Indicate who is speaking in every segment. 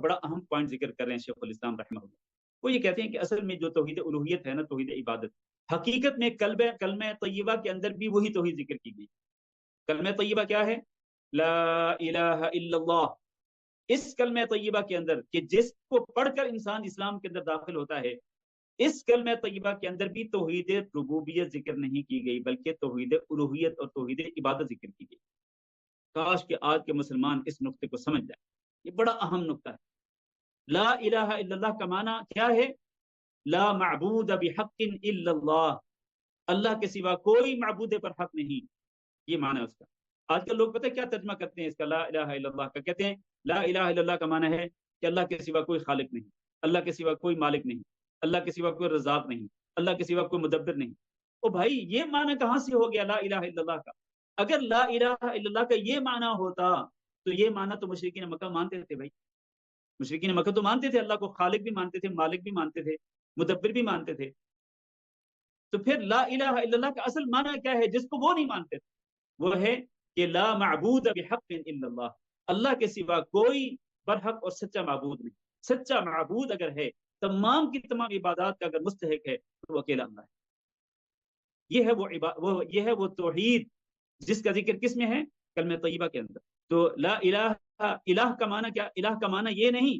Speaker 1: بڑا اہم پوائنٹ ذکر کر رہے ہیں شیخ الاسلام رحمہ اللہ. وہ یہ کہتے ہیں کہ اصل میں جو توحید الوہیت ہے نا، توحید عبادت، حقیقت میں کلمہ طیبہ کے اندر بھی وہی توحید ذکر کی گئی. کلمہ طیبہ کیا ہے؟ لا الہ الا اللہ. اس کلمہ طیبہ کے اندر کہ جس کو پڑھ کر انسان اسلام کے اندر داخل ہوتا ہے، اس کلمہ طیبہ کے اندر بھی توحید ربوبیت ذکر نہیں کی گئی، بلکہ توحید الوہیت اور توحید عبادت ذکر کی گئی. کاش کہ آج کے مسلمان اس نقطے کو سمجھ جائیں. یہ بڑا اہم نقطہ ہے. لا الہ الا اللہ کا معنی کیا ہے؟ لا معبود بحق الا اللہ. اللہ کے سوا کوئی معبود پر حق نہیں، یہ معنی ہے اس کا. آج کل لوگ پتہ کیا ترجمہ کرتے ہیں اس کا لا الہ الا اللہ کا؟ کہتے ہیں لا الہ الا اللہ کا معنی ہے کہ اللہ کے سوا کوئی خالق نہیں، اللہ کے سوا کوئی مالک نہیں، اللہ کے سوا کوئی رزاق نہیں، اللہ کے سوا کوئی مدبر نہیں. او بھائی، یہ معنی کہاں سے ہو گیا لا الہ الا اللہ کا؟ اگر لا الہ الا اللہ کا یہ معنی ہوتا تو یہ معنی تو مشرکین مکہ مانتے تھے. بھائی مشرکین مکہ تو مانتے تھے، اللہ کو خالق بھی مانتے تھے، مالک بھی مانتے تھے، مدبر بھی مانتے تھے. تو پھر لا الہ الا اللہ کا اصل معنی کیا ہے جس کو وہ نہیں مانتے تھے؟ وہ ہے کہ لا معبود بحق الا اللہ. اللہ کے سوا کوئی برحق اور سچا معبود نہیں. سچا معبود اگر ہے، تمام کی تمام عبادات کا اگر مستحق ہے، تو وہ اکیلا اللہ ہے. یہ ہے وہ توحید جس کا ذکر کس میں ہے؟ کلمہ طیبہ کے اندر. تو لا الہ، الہ کا معنی کیا؟ الہ کا معنی یہ نہیں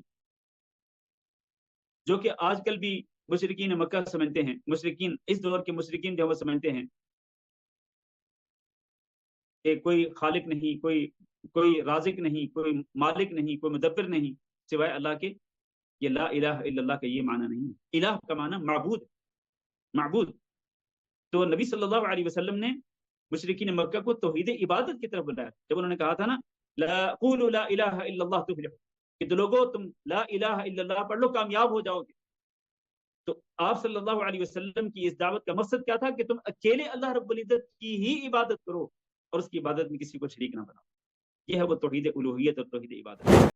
Speaker 1: جو کہ آج کل بھی مشرکین مکہ سمجھتے ہیں. مشرکین اس دور کے مشرکین جو وہ سمجھتے ہیں کہ کوئی خالق نہیں، کوئی رازق نہیں، کوئی مالک نہیں، کوئی مدبر نہیں سوائے اللہ کے. یہ لا الہ الا اللہ کا یہ معنی نہیں ہے. الہ کا معنی معبود، معبود. تو نبی صلی اللہ علیہ وسلم نے مشرکین مکہ کو توحید عبادت کی طرف بلایا. جب انہوں نے کہا تھا نا لا قولوا لا الہ الا اللہ تفلحوا، کہ تو لوگوں تم لا الہ الا اللہ پڑھ لو کامیاب ہو جاؤ گے. تو آپ صلی اللہ علیہ وسلم کی اس دعوت کا مقصد کیا تھا؟ کہ تم اکیلے اللہ رب العزت کی ہی عبادت کرو اور اس کی عبادت میں کسی کو شریک نہ بناؤ. یہ ہے وہ توحید الوہیت اور توحید عبادت.